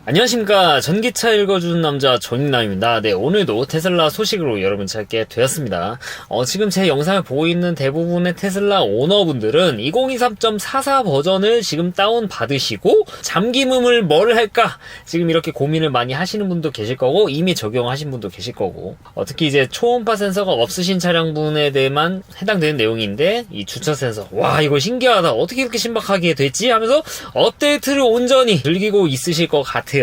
안녕하십니까. 전기차 읽어주는 남자 전인남입니다. 네, 오늘도 테슬라 소식으로 여러분 찾게 되었습니다. 지금 제 영상을 보고 있는 대부분의 테슬라 오너분들은 2023.44 버전을 지금 다운 받으시고 잠김음을 뭘 할까 지금 이렇게 고민을 많이 하시는 분도 계실 거고 이미 적용하신 분도 계실 거고, 특히 이제 초음파 센서가 없으신 차량분에 대해만 해당되는 내용인데, 이 주차 센서, 와 이거 신기하다, 어떻게 이렇게 신박하게 됐지 하면서 업데이트를 온전히 즐기고 있으실 것 같아요.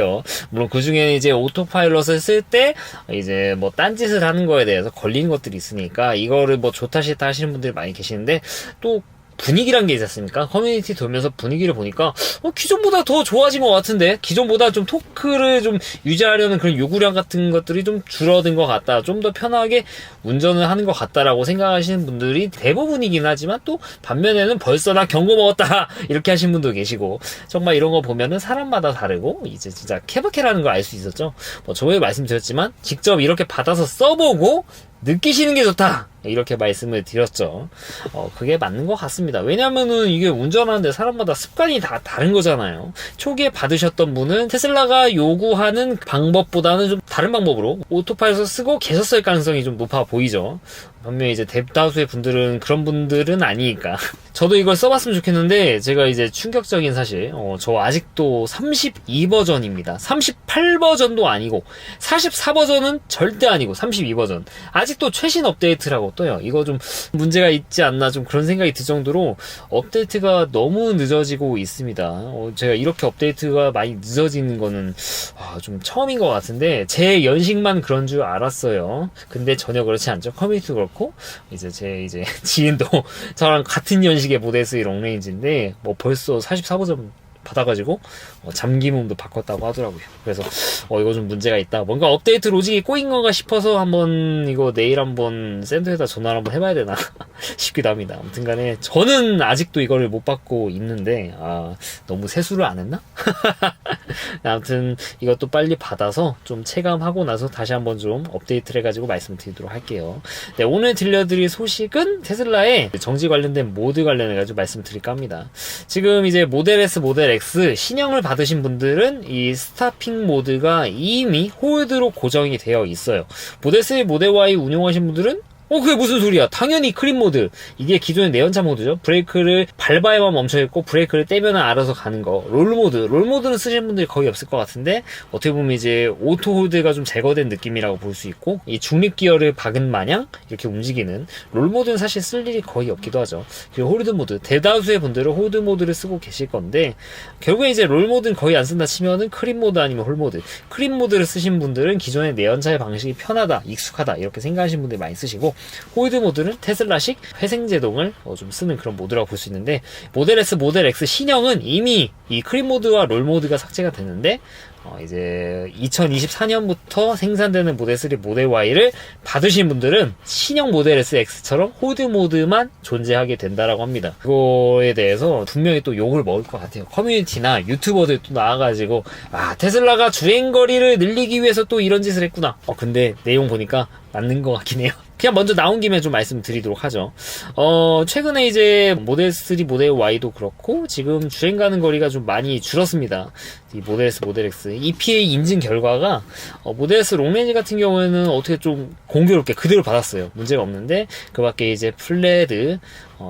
물론 그 중에는 이제 오토파일럿을 쓸 때 이제 뭐 딴짓을 하는 거에 대해서 걸리는 것들이 있으니까 이거를 뭐 좋다 싫다 하시는 분들이 많이 계시는데, 또 분위기란 게 있지 않습니까? 커뮤니티 돌면서 분위기를 보니까 기존보다 더 좋아진 것 같은데, 기존보다 좀 토크를 좀 유지하려는 그런 요구량 같은 것들이 좀 줄어든 것 같다, 좀 더 편하게 운전을 하는 것 같다라고 생각하시는 분들이 대부분이긴 하지만, 또 반면에는 벌써 나 경고 먹었다 이렇게 하신 분도 계시고, 정말 이런 거 보면은 사람마다 다르고 이제 진짜 케바케라는 걸 알 수 있었죠. 저번에 말씀드렸지만 직접 이렇게 받아서 써보고 느끼시는 게 좋다 이렇게 말씀을 드렸죠. 그게 맞는 것 같습니다. 왜냐면은 이게 운전하는데 사람마다 습관이 다 다른 거잖아요. 초기에 받으셨던 분은 테슬라가 요구하는 방법보다는 좀 다른 방법으로 오토파일럿 쓰고 계셨을 가능성이 좀 높아 보이죠. 반면에 이제 대다수의 분들은 그런 분들은 아니니까. 저도 이걸 써봤으면 좋겠는데, 제가 이제 충격적인 사실, 저 아직도 32버전입니다. 38버전도 아니고 44버전은 절대 아니고 32버전 아직도 최신 업데이트라고 떠요. 이거 좀 문제가 있지 않나, 좀 그런 생각이 들 정도로 업데이트가 너무 늦어지고 있습니다. 제가 이렇게 업데이트가 많이 늦어지는 거는 좀 처음인 것 같은데, 제 연식만 그런 줄 알았어요. 근데 전혀 그렇지 않죠. 커뮤니티도 그렇고, 이제 제 지인도 저랑 같은 연식의 모델 3 롱레인지인데 벌써 44버전 받아가지고 잠김음도 바꿨다고 하더라고요. 그래서 이거 좀 문제가 있다, 뭔가 업데이트 로직이 꼬인 건가 싶어서 한번 이거 내일 한번 센터에다 전화를 한번 해봐야 되나 싶기도 합니다. 아무튼 간에 저는 아직도 이거를 못 받고 있는데, 너무 세수를 안 했나? 아무튼 이것도 빨리 받아서 좀 체감하고 나서 다시 한번 좀 업데이트를 해가지고 말씀드리도록 할게요. 네, 오늘 들려드릴 소식은 테슬라의 정지 관련된 모드 관련해가지고 말씀드릴까 합니다. 지금 이제 모델 S, 모델 X 신형을 받으신 분들은 이 스타핑 모드가 이미 홀드로 고정이 되어 있어요. 모델 3, 모델 Y 운용하신 분들은 그게 무슨 소리야? 당연히 크림 모드. 이게 기존의 내연차 모드죠. 브레이크를 밟아야만 멈춰있고 브레이크를 떼면 알아서 가는 거. 롤 모드. 롤 모드는 쓰시는 분들이 거의 없을 것 같은데, 어떻게 보면 이제 오토 홀드가 좀 제거된 느낌이라고 볼 수 있고, 이 중립 기어를 박은 마냥 이렇게 움직이는 롤 모드는 사실 쓸 일이 거의 없기도 하죠. 그리고 홀드 모드. 대다수의 분들은 홀드 모드를 쓰고 계실 건데, 결국에 이제 롤 모드는 거의 안 쓴다 치면은 크림 모드 아니면 홀 모드. 크림 모드를 쓰신 분들은 기존의 내연차의 방식이 편하다, 익숙하다 이렇게 생각하시는 분들이 많이 쓰시고, 홀드 모드는 테슬라식 회생제동을 좀 쓰는 그런 모드라고 볼 수 있는데, 모델 S, 모델 X 신형은 이미 이 크림 모드와 롤 모드가 삭제가 됐는데, 이제 2024년부터 생산되는 모델 3, 모델 Y를 받으신 분들은 신형 모델 S, X처럼 홀드 모드만 존재하게 된다라고 합니다. 그거에 대해서 분명히 또 욕을 먹을 것 같아요. 커뮤니티나 유튜버들 또 나와가지고 테슬라가 주행거리를 늘리기 위해서 또 이런 짓을 했구나. 근데 내용 보니까 맞는 것 같긴 해요. 그냥 먼저 나온 김에 좀 말씀드리도록 하죠. 최근에 이제 모델 3, 모델 Y도 그렇고 지금 주행 가는 거리가 좀 많이 줄었습니다. 이 모델 S, 모델 X EPA 인증 결과가 모델 S 롱레인지 같은 경우에는 어떻게 좀 공교롭게 그대로 받았어요. 문제가 없는데, 그 밖에 이제 플레드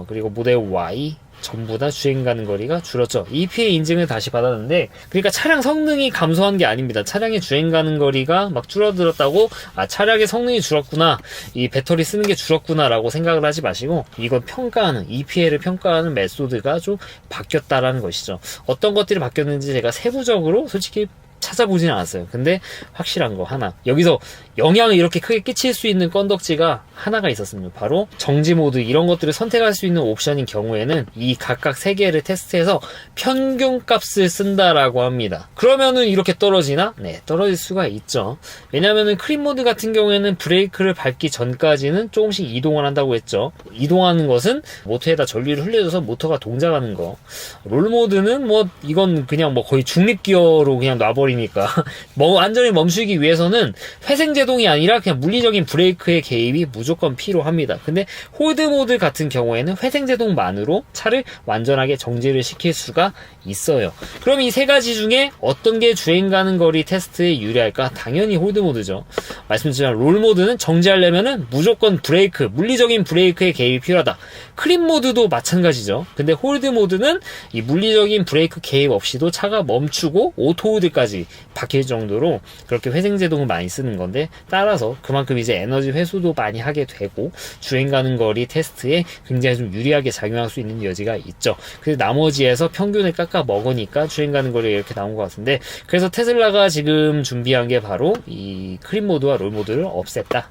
그리고 모델 Y 전부 다 주행 가는 거리가 줄었죠. EPA 인증을 다시 받았는데, 그러니까 차량 성능이 감소한 게 아닙니다. 차량의 주행 가는 거리가 막 줄어들었다고 차량의 성능이 줄었구나, 이 배터리 쓰는 게 줄었구나 라고 생각을 하지 마시고, 이건 평가하는, EPA를 평가하는 메소드가 좀 바뀌었다라는 것이죠. 어떤 것들이 바뀌었는지 제가 세부적으로 솔직히 찾아보진 않았어요. 근데 확실한 거 하나, 여기서 영향을 이렇게 크게 끼칠 수 있는 건덕지가 하나가 있었습니다. 바로 정지 모드, 이런 것들을 선택할 수 있는 옵션인 경우에는 이 각각 3개를 테스트해서 평균 값을 쓴다라고 합니다. 그러면은 이렇게 떨어지나? 네, 떨어질 수가 있죠. 왜냐면은 크림 모드 같은 경우에는 브레이크를 밟기 전까지는 조금씩 이동을 한다고 했죠. 이동하는 것은 모터에다 전류를 흘려줘서 모터가 동작하는 거. 롤 모드는 이건 그냥 거의 중립 기어로 그냥 놔버리는 그러니까 완전히 멈추기 위해서는 회생제동이 아니라 그냥 물리적인 브레이크의 개입이 무조건 필요합니다. 근데 홀드 모드 같은 경우에는 회생제동만으로 차를 완전하게 정지를 시킬 수가 있어요. 그럼 이 세 가지 중에 어떤 게 주행 가는 거리 테스트에 유리할까? 당연히 홀드 모드죠. 말씀드렸지만 롤 모드는 정지하려면은 무조건 브레이크, 물리적인 브레이크의 개입이 필요하다. 클린 모드도 마찬가지죠. 근데 홀드 모드는 이 물리적인 브레이크 개입 없이도 차가 멈추고 오토홀드까지 바뀔 정도로 그렇게 회생제동을 많이 쓰는 건데, 따라서 그만큼 이제 에너지 회수도 많이 하게 되고 주행 가는 거리 테스트에 굉장히 좀 유리하게 작용할 수 있는 여지가 있죠. 그래서 나머지에서 평균을 깎아 먹으니까 주행 가는 거리가 이렇게 나온 것 같은데, 그래서 테슬라가 지금 준비한 게 바로 이 클린 모드와 롤 모드를 없앴다.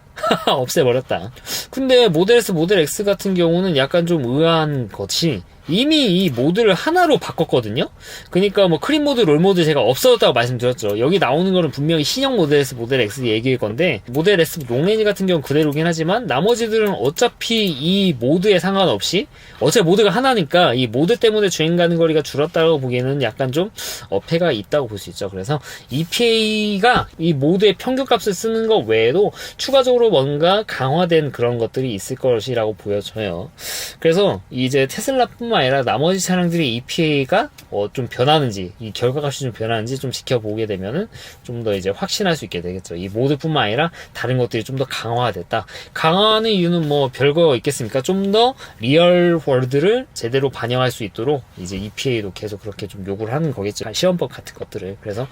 없애버렸다. 근데 모델 S, 모델 X 같은 경우는 약간 좀 의아한 것이 이미 이 모드를 하나로 바꿨거든요. 그러니까 뭐 클린 모드, 롤 모드 제가 없어졌다고 말씀드렸죠. 여기 나오는 거는 분명히 신형 모델 S, 모델 X 얘기일 건데, 모델 S 롱레인지 같은 경우는 그대로긴 하지만 나머지들은 어차피 이 모드에 상관없이 어차피 모드가 하나니까 이 모드 때문에 주행 가는 거리가 줄었다고 보기에는 약간 좀 어폐가 있다고 볼 수 있죠. 그래서 EPA가 이 모드의 평균값을 쓰는 것 외에도 추가적으로 뭔가 강화된 그런 것들이 있을 것이라고 보여져요. 그래서 이제 테슬라뿐만 아니라 나머지 차량들이 EPA가 좀 변하는지, 이 결과값이 좀 변하는지 좀 지켜보게 되면은 좀 더 이제 확신할 수 있게 되겠죠. 이 모드뿐만 아니라 다른 것들이 좀 더 강화됐다. 강화하는 이유는 뭐 별거 있겠습니까? 좀 더 리얼 월드를 제대로 반영할 수 있도록 이제 EPA도 계속 그렇게 좀 요구를 하는 거겠죠. 시험법 같은 것들을. 그래서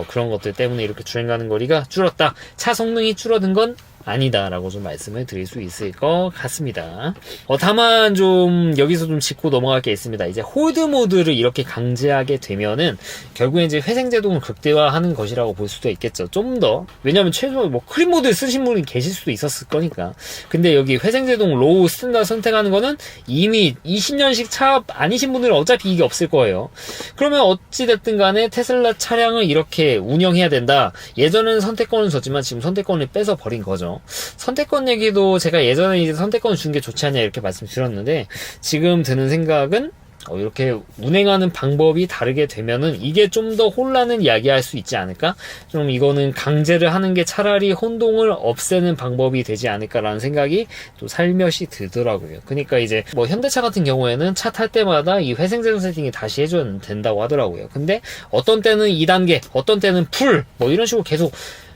그런 것들 때문에 이렇게 주행 가는 거리가 줄었다. 차 성능이 줄어든 건 아니다라고 좀 말씀을 드릴 수 있을 것 같습니다. 다만 좀 여기서 좀 짚고 넘어갈 게 있습니다. 이제 홀드 모드를 이렇게 강제하게 되면은 결국에 이제 회생제동을 극대화하는 것이라고 볼 수도 있겠죠. 좀 더, 왜냐면 최소 뭐 클린 모드 쓰신 분이 계실 수도 있었을 거니까. 근데 여기 회생제동 로우 스탠다드 선택하는 거는 이미 20년식 차 아니신 분들은 어차피 이게 없을 거예요. 그러면 어찌됐든 간에 테슬라 차량을 이렇게 운영해야 된다. 예전에는 선택권을 줬지만 지금 선택권을 뺏어 버린 거죠. 선택권 얘기도 제가 예전에 이제 선택권을 준 게 좋지 않냐 이렇게 말씀드렸는데, 지금 드는 생각은 이렇게 운행하는 방법이 다르게 되면은 이게 좀 더 혼란을 야기할 수 있지 않을까? 좀 이거는 강제를 하는 게 차라리 혼동을 없애는 방법이 되지 않을까라는 생각이 또 살며시 들더라고요. 그러니까 이제 뭐 현대차 같은 경우에는 차 탈 때마다 이 회생제동 세팅이 다시 해줘야 된다고 하더라고요. 근데 어떤 때는 2단계, 어떤 때는 풀, 뭐 이런 식으로 계속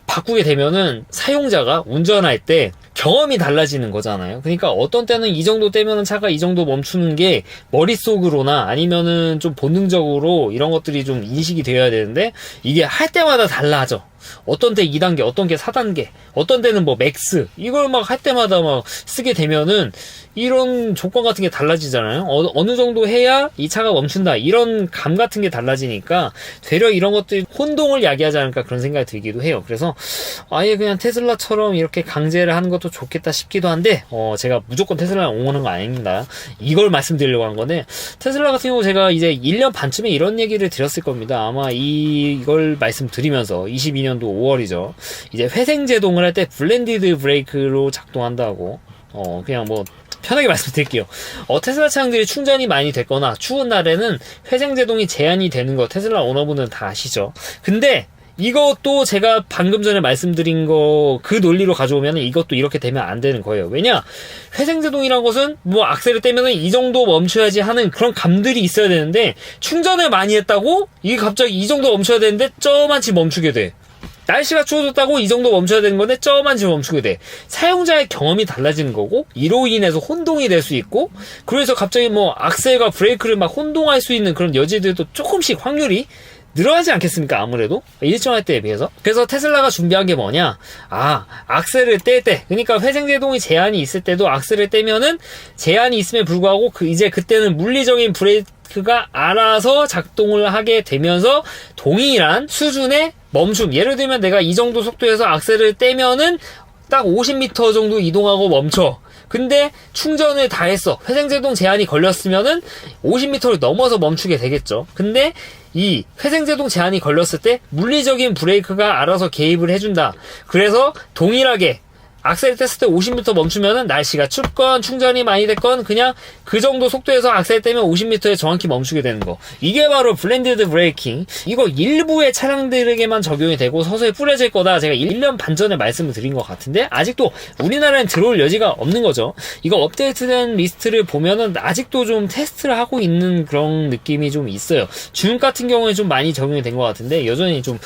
바꾸게 되면은 사용자가 운전할 때 경험이 달라지는 거잖아요. 그러니까 어떤 때는 이 정도 떼면은 차가 이 정도 멈추는 게 머릿속으로나 아니면은 좀 본능적으로 이런 것들이 좀 인식이 되어야 되는데, 이게 할 때마다 달라져. 어떤 때 2단계, 어떤 게 4단계, 어떤 때는 뭐 맥스, 이걸 막 할 때마다 막 쓰게 되면은 이런 조건 같은 게 달라지잖아요. 어느 정도 해야 이 차가 멈춘다, 이런 감 같은 게 달라지니까 되려 이런 것들이 혼동을 야기하지 않을까 그런 생각이 들기도 해요. 그래서 아예 그냥 테슬라처럼 이렇게 강제를 하는 것도 좋겠다 싶기도 한데, 제가 무조건 테슬라를 옹호하는 거 아닙니다. 이걸 말씀드리려고 한 건데, 테슬라 같은 경우 제가 이제 1년 반쯤에 이런 얘기를 드렸을 겁니다. 아마 이걸 말씀드리면서 22년도 5월이죠. 이제 회생제동을 할 때 블렌디드 브레이크로 작동한다고, 그냥 뭐 편하게 말씀드릴게요. 테슬라 차량들이 충전이 많이 됐거나 추운 날에는 회생제동이 제한이 되는 거 테슬라 오너분은 다 아시죠? 근데 이것도 제가 방금 전에 말씀드린 거 그 논리로 가져오면 이것도 이렇게 되면 안 되는 거예요. 왜냐? 회생제동이란 것은 뭐 악셀을 떼면은 이 정도 멈춰야지 하는 그런 감들이 있어야 되는데, 충전을 많이 했다고 이게 갑자기 이 정도 멈춰야 되는데 저만치 멈추게 돼. 날씨가 추워졌다고 이 정도 멈춰야 되는 건데 저만치 멈추게 돼. 사용자의 경험이 달라지는 거고, 이로 인해서 혼동이 될 수 있고, 그래서 갑자기 뭐 악셀과 브레이크를 막 혼동할 수 있는 그런 여지들도 조금씩 확률이 늘어나지 않겠습니까? 아무래도 일정할 때에 비해서. 그래서 테슬라가 준비한 게 뭐냐, 악셀을 뗄 때, 그러니까 회생제동이 제한이 있을 때도 악셀을 떼면은 제한이 있음에 불구하고 이제 그때는 물리적인 브레이크가 알아서 작동을 하게 되면서 동일한 수준의 멈춤, 예를 들면 내가 이 정도 속도에서 악셀을 떼면은 딱 50m 정도 이동하고 멈춰. 근데 충전을 다 했어. 회생제동 제한이 걸렸으면은 50m를 넘어서 멈추게 되겠죠. 근데 이 회생제동 제한이 걸렸을 때 물리적인 브레이크가 알아서 개입을 해준다. 그래서 동일하게 악셀 뗐을 때 50m 멈추면은 날씨가 춥건 충전이 많이 됐건 그냥 그 정도 속도에서 악셀 떼면 50m에 정확히 멈추게 되는 거. 이게 바로 블렌디드 브레이킹. 이거 일부의 차량들에게만 적용이 되고 서서히 뿌려질 거다. 제가 1년 반 전에 말씀을 드린 것 같은데 아직도 우리나라엔 들어올 여지가 없는 거죠. 이거 업데이트된 리스트를 보면은 아직도 좀 테스트를 하고 있는 그런 느낌이 좀 있어요. 중국 같은 경우에 좀 많이 적용이 된 것 같은데 여전히 좀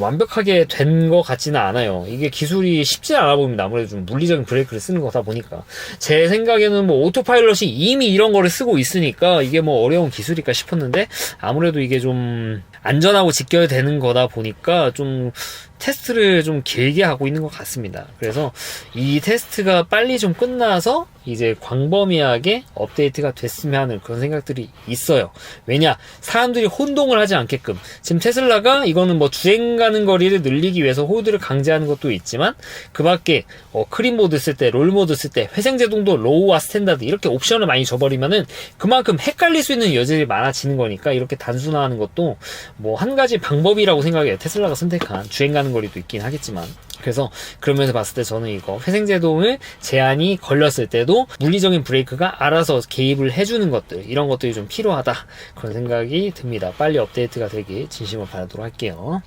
완벽하게 된 것 같지는 않아요. 이게 기술이 쉽지 않아 보입니다. 아무래도 좀 물리적인 브레이크를 쓰는 거다 보니까 제 생각에는 뭐 오토파일럿이 이미 이런 거를 쓰고 있으니까 이게 뭐 어려운 기술일까 싶었는데 아무래도 이게 좀 안전하고 직결되는 거다 보니까 좀 테스트를 좀 길게 하고 있는 것 같습니다. 그래서 이 테스트가 빨리 좀 끝나서 이제 광범위하게 업데이트가 됐으면 하는 그런 생각들이 있어요. 왜냐? 사람들이 혼동을 하지 않게끔. 지금 테슬라가 이거는 뭐 주행 가는 거리를 늘리기 위해서 호드를 강제하는 것도 있지만 그 밖에 크림 모드 쓸 때, 롤 모드 쓸 때, 회생제동도 로우와 스탠다드 이렇게 옵션을 많이 줘버리면은 그만큼 헷갈릴 수 있는 여지들이 많아지는 거니까 이렇게 단순화하는 것도 뭐 한 가지 방법이라고 생각해요. 테슬라가 선택한 주행 가는 거리도 있긴 하겠지만. 그래서 그러면서 봤을 때 저는 이거 회생제동을 제한이 걸렸을 때도 물리적인 브레이크가 알아서 개입을 해주는 것들 이런 것들이 좀 필요하다 그런 생각이 듭니다. 빨리 업데이트가 되길 진심으로 바라도록 할게요.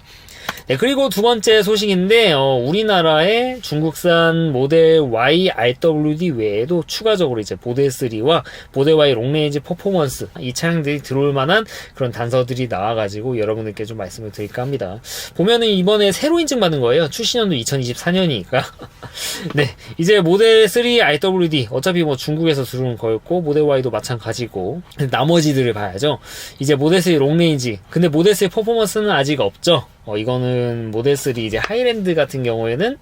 네, 그리고 두 번째 소식인데 우리나라의 중국산 모델 Y RWD 외에도 추가적으로 이제 모델 3와 모델 Y 롱레인지 퍼포먼스 이 차량들이 들어올 만한 그런 단서들이 나와가지고 여러분들께 좀 말씀을 드릴까 합니다. 보면은 이번에 새로 인증받은 거예요. 출시년도 2024년이니까. 네, 이제 모델 3 RWD 어차피 뭐 중국에서 들어온 거였고 모델 Y도 마찬가지고 나머지들을 봐야죠. 이제 모델 3 롱레인지 근데 모델 3 퍼포먼스는 아직 없죠. 이거는 모델 3 이제 하이랜드 같은 경우에는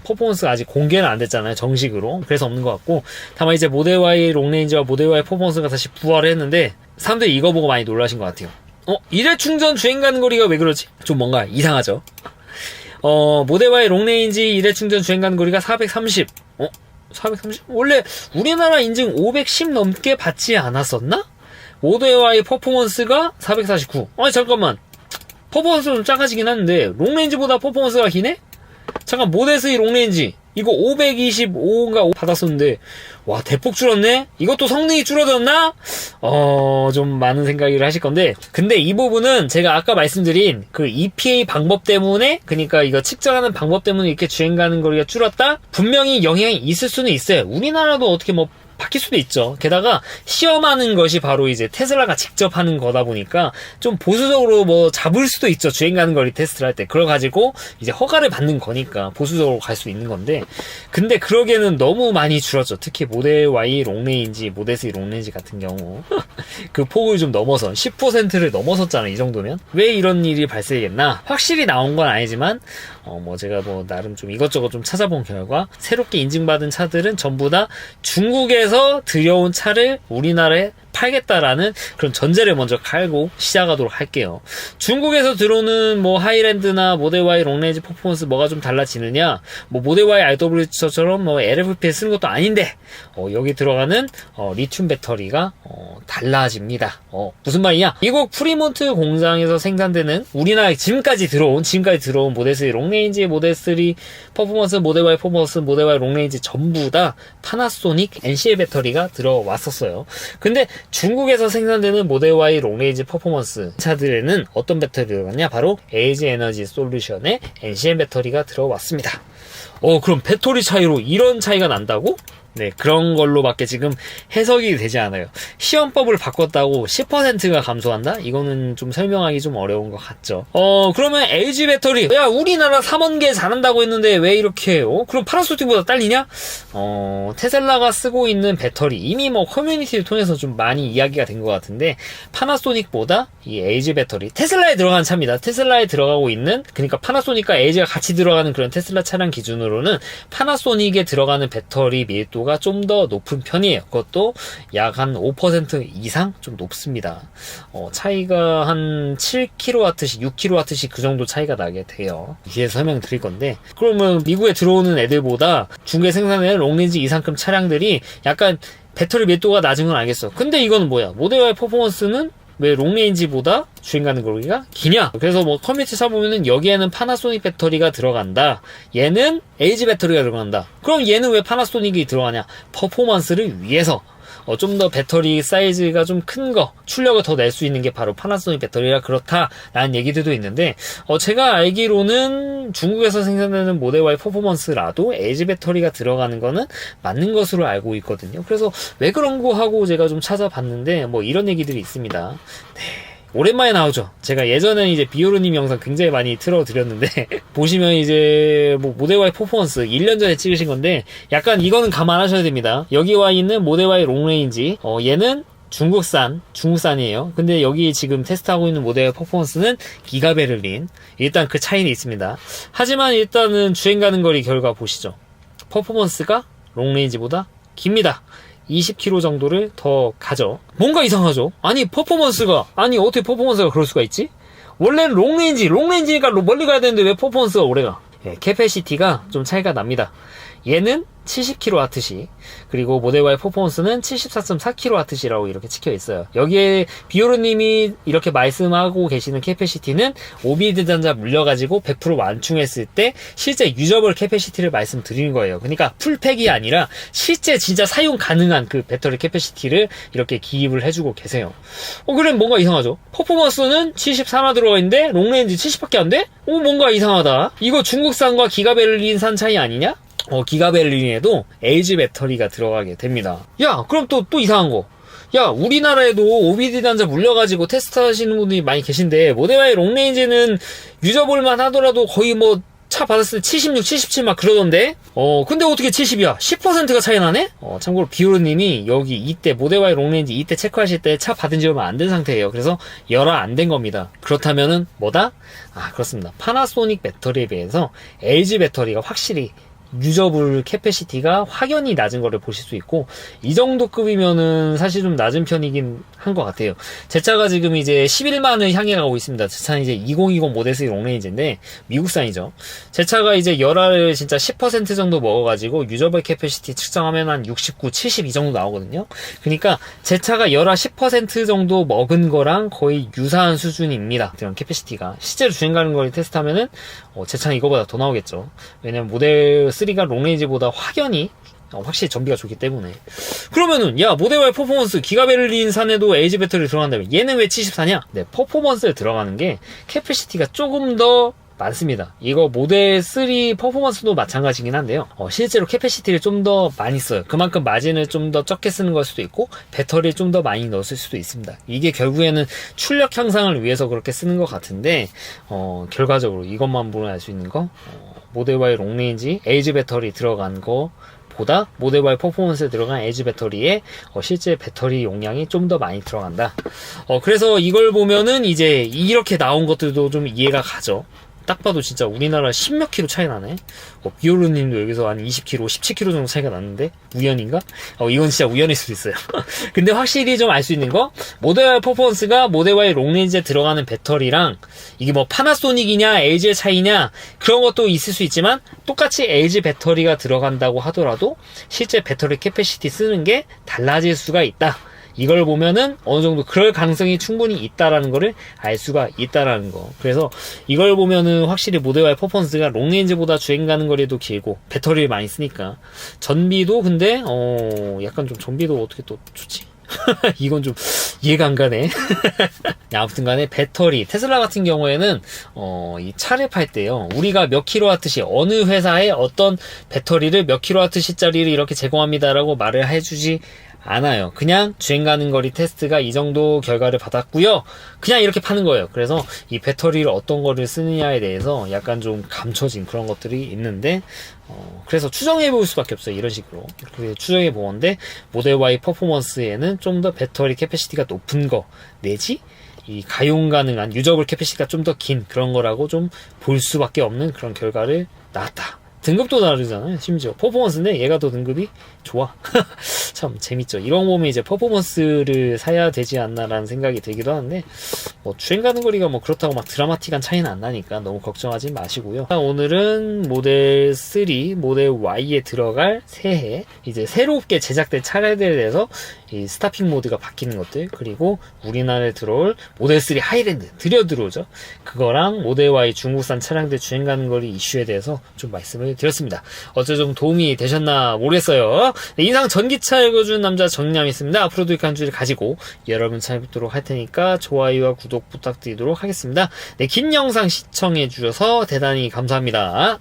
퍼포먼스가 아직 공개는 안 됐잖아요. 정식으로. 그래서 없는 것 같고 다만 이제 모델 Y 롱레인지와 모델 Y 퍼포먼스가 다시 부활을 했는데 사람들이 이거 보고 많이 놀라신 것 같아요. 일회 충전 주행 가는 거리가 왜 그러지? 좀 뭔가 이상하죠. 모델 Y 롱레인지 일회 충전 주행 가는 거리가 430. 430? 원래 우리나라 인증 510 넘게 받지 않았었나? 모델 Y 퍼포먼스가 449. 잠깐만. 퍼포먼스가 좀 작아지긴 하는데 롱레인지보다 퍼포먼스가 기네? 잠깐 모델 3 롱레인지 이거 525인가 받았었는데 와 대폭 줄었네? 이것도 성능이 줄어들었나? 좀 많은 생각을 하실 건데 근데 이 부분은 제가 아까 말씀드린 그 EPA 방법 때문에 그러니까 이거 측정하는 방법 때문에 이렇게 주행 가는 거리가 줄었다? 분명히 영향이 있을 수는 있어요. 우리나라도 어떻게 뭐 바뀔 수도 있죠. 게다가 시험하는 것이 바로 이제 테슬라가 직접 하는 거다 보니까 좀 보수적으로 뭐 잡을 수도 있죠. 주행 가는 거리 테스트를 할 때. 그래가지고 이제 허가를 받는 거니까 보수적으로 갈 수 있는 건데 근데 그러기에는 너무 많이 줄었죠. 특히 모델 Y 롱레인지, 모델 3 롱레인지 같은 경우 그 폭을 좀 넘어서 10%를 넘어섰잖아요. 이 정도면. 왜 이런 일이 발생했나? 확실히 나온 건 아니지만 제가 나름 좀 이것저것 좀 찾아본 결과 새롭게 인증받은 차들은 전부 다 중국에서 들여온 차를 우리나라에 팔겠다라는 그런 전제를 먼저 깔고 시작하도록 할게요. 중국에서 들어오는 뭐 하이랜드나 모델 Y 롱레인지 퍼포먼스 뭐가 좀 달라지느냐? 뭐 모델 Y RW처럼 뭐 LFP에 쓰는 것도 아닌데 여기 들어가는 리튬 배터리가 달라집니다. 무슨 말이냐? 미국 프리몬트 공장에서 생산되는 우리나라에 지금까지 들어온 모델 3 롱레인지, 모델 3 퍼포먼스, 모델 Y 퍼포먼스, 모델 Y 롱레인지 전부 다 파나소닉 NCL 배터리가 들어왔었어요. 근데 중국에서 생산되는 모델 Y 롱레인지 퍼포먼스 차들에는 어떤 배터리가 들어갔냐? 바로 LG 에너지 솔루션의 NCM 배터리가 들어왔습니다. 그럼 배터리 차이로 이런 차이가 난다고? 네, 그런 걸로밖에 지금 해석이 되지 않아요. 시험법을 바꿨다고 10%가 감소한다? 이거는 좀 설명하기 좀 어려운 것 같죠. 그러면 LG 배터리, 야, 우리나라 3원계 잘한다고 했는데 왜 이렇게 해요? 그럼 파나소닉보다 딸리냐? 테슬라가 쓰고 있는 배터리, 이미 뭐 커뮤니티를 통해서 좀 많이 이야기가 된 것 같은데, 파나소닉보다 이 LG 배터리, 테슬라에 들어가는 차입니다. 테슬라에 들어가고 있는, 그러니까 파나소닉과 LG가 같이 들어가는 그런 테슬라 차량 기준으로는 파나소닉에 들어가는 배터리 밀도가 좀 더 높은 편이에요. 그것도 약 한 5% 이상 좀 높습니다. 차이가 한 7kW씩, 6kW씩 그 정도 차이가 나게 돼요. 뒤에서 설명드릴 건데, 그러면 미국에 들어오는 애들보다 중국에 생산되는 롱레인지 이상급 차량들이 약간 배터리 밀도가 낮은 건 알겠어. 근데 이거는 뭐야? 모델 Y 퍼포먼스는 왜 롱레인지보다 주행가능 거리가 기냐? 그래서 뭐 커뮤니티 찾아보면은 여기에는 파나소닉 배터리가 들어간다, 얘는 LG 배터리가 들어간다. 그럼 얘는 왜 파나소닉이 들어가냐? 퍼포먼스를 위해서 좀 더 배터리 사이즈가 좀 큰 거, 출력을 더 낼 수 있는 게 바로 파나소닉 배터리라 그렇다라는 얘기들도 있는데, 제가 알기로는 중국에서 생산되는 모델 Y 퍼포먼스라도 LG 배터리가 들어가는 거는 맞는 것으로 알고 있거든요. 그래서 왜 그런 거 하고 제가 좀 찾아봤는데, 뭐 이런 얘기들이 있습니다. 네. 오랜만에 나오죠. 제가 예전에 이제 비오르님 영상 굉장히 많이 틀어드렸는데 보시면 이제 뭐 모델 Y 퍼포먼스 1년 전에 찍으신 건데, 약간 이거는 감안하셔야 됩니다. 여기 와 있는 모델 Y 롱레인지, 얘는 중국산이에요. 근데 여기 지금 테스트하고 있는 모델 퍼포먼스는 기가베를린. 일단 그 차이는 있습니다. 하지만 일단은 주행 가는 거리 결과 보시죠. 퍼포먼스가 롱레인지보다 깁니다. 20km 정도를 더 가죠. 뭔가 이상하죠? 아니 어떻게 퍼포먼스가 그럴 수가 있지? 원래는 롱레인지니까 멀리 가야 되는데 왜 퍼포먼스가 오래가? 캐패시티가 좀 차이가 납니다. 얘는 70kWh, 그리고 모델 Y 퍼포먼스는 74.4kWh라고 이렇게 찍혀 있어요. 여기에 비오르님이 이렇게 말씀하고 계시는 캐패시티는 오비드 단자 물려가지고 100% 완충했을 때 실제 유저블 캐패시티를 말씀드리는 거예요. 그러니까 풀팩이 아니라 실제 진짜 사용 가능한 그 배터리 캐패시티를 이렇게 기입을 해주고 계세요. 그럼 뭔가 이상하죠? 퍼포먼스는 74나 들어가 있는데 롱레인지 70밖에 안 돼? 뭔가 이상하다. 이거 중국산과 기가베를린산 차이 아니냐? 기가베를린에도 LG 배터리가 들어가게 됩니다. 야, 그럼 또 이상한 거. 야, 우리나라에도 OBD 단자 물려가지고 테스트 하시는 분들이 많이 계신데, 모델 Y 롱레인지는 유저볼만 하더라도 거의 뭐, 차 받았을 때 76, 77 막 그러던데? 근데 어떻게 70이야? 10%가 차이 나네? 참고로 비오르님이 여기 이때 모델 Y 롱레인지 이때 체크하실 때 차 받은 지 얼마 안 된 상태예요. 그래서 열화 안 된 겁니다. 그렇다면은 뭐다? 그렇습니다. 파나소닉 배터리에 비해서 LG 배터리가 확실히 유저블 캐패시티가 확연히 낮은 거를 보실 수 있고, 이 정도 급이면은 사실 좀 낮은 편이긴 한 것 같아요. 제 차가 지금 이제 11만을 향해 가고 있습니다. 제 차는 이제 2020 모델 3 롱레인지인데 미국산이죠. 제 차가 이제 열화를 진짜 10% 정도 먹어가지고 유저블 캐패시티 측정하면 한 69, 70 이 정도 나오거든요. 그러니까 제 차가 열화 10% 정도 먹은 거랑 거의 유사한 수준입니다. 이런 캐패시티가 실제로 주행 가는 거를 테스트하면은 제 차는 이거보다 더 나오겠죠. 왜냐면 모델 3가 롱레인지보다 확연히 확실히 전비가 좋기 때문에. 그러면은 야, 모델 Y 퍼포먼스 기가베를린 산에도 LG 배터리 들어간다면 얘는 왜 74냐? 네, 퍼포먼스에 들어가는 게 캐패시티가 조금 더 많습니다. 이거 모델 3 퍼포먼스도 마찬가지긴 한데요. 실제로 캐패시티를 좀 더 많이 써요. 그만큼 마진을 좀 더 적게 쓰는 걸 수도 있고 배터리를 좀 더 많이 넣었을 수도 있습니다. 이게 결국에는 출력 향상을 위해서 그렇게 쓰는 것 같은데, 결과적으로 이것만 보면 알 수 있는 거, 모델 Y 롱레인지 LG 배터리 들어간 거 보다 모델 Y 퍼포먼스에 들어간 LG 배터리에 실제 배터리 용량이 좀 더 많이 들어간다. 그래서 이걸 보면은 이제 이렇게 나온 것들도 좀 이해가 가죠. 딱 봐도 진짜 우리나라 10몇 킬로 차이 나네. 비오르님도 여기서 한 20kg, 17kg 정도 차이가 났는데 우연인가? 이건 진짜 우연일 수도 있어요. 근데 확실히 좀 알 수 있는 거, 모델 Y 퍼포먼스가 모델 Y 롱레인지에 들어가는 배터리랑 이게 뭐 파나소닉이냐 LG의 차이냐 그런 것도 있을 수 있지만, 똑같이 LG 배터리가 들어간다고 하더라도 실제 배터리 캐패시티 쓰는 게 달라질 수가 있다. 이걸 보면은 어느 정도 그럴 가능성이 충분히 있다라는 거를 알 수가 있다라는 거. 그래서 이걸 보면은 확실히 모델 Y 퍼포먼스가 롱레인지보다 주행 가는 거리도 길고 배터리를 많이 쓰니까 전비도, 근데 약간 좀 전비도 어떻게 또 좋지? 이건 좀 이해가 안 가네. 아무튼 간에 배터리, 테슬라 같은 경우에는 이 차를 팔 때요, 우리가 몇 킬로와트시, 어느 회사에 어떤 배터리를 몇 킬로와트시짜리를 이렇게 제공합니다라고 말을 해주지 않아요. 그냥 주행 가는 거리 테스트가 이 정도 결과를 받았고요, 그냥 이렇게 파는 거예요. 그래서 이 배터리를 어떤 거를 쓰느냐에 대해서 약간 좀 감춰진 그런 것들이 있는데, 그래서 추정해 볼 수밖에 없어요. 이런 식으로 이렇게 추정해 보는데, 모델 Y 퍼포먼스에는 좀 더 배터리 캐패시티가 높은 거 내지 이 가용 가능한 유저블 캐패시티가 좀 더 긴 그런 거라고 좀 볼 수밖에 없는 그런 결과를 낳았다. 등급도 다르잖아요. 심지어 퍼포먼스인데 얘가 더 등급이 좋아. 참 재밌죠. 이런 거 보면 이제 퍼포먼스를 사야 되지 않나라는 생각이 들기도 하는데, 뭐 주행 가는 거리가 뭐 그렇다고 막 드라마틱한 차이는 안 나니까 너무 걱정하지 마시고요. 오늘은 모델 3, 모델 Y에 들어갈 새해 이제 새롭게 제작된 차량들에 대해서 이 스타핑 모드가 바뀌는 것들, 그리고 우리나라에 들어올 모델 3 하이랜드 들여 들어오죠. 그거랑 모델 Y 중국산 차량들 주행 가는 거리 이슈에 대해서 좀 말씀을 드렸습니다. 어째 좀 도움이 되셨나 모르겠어요. 네, 이상 전기차 읽어주는 남자 정남이었습니다. 앞으로도 이렇게 한 주를 가지고 여러분 찾아뵙도록 할 테니까 좋아요와 구독 부탁드리도록 하겠습니다. 네, 긴 영상 시청해 주셔서 대단히 감사합니다.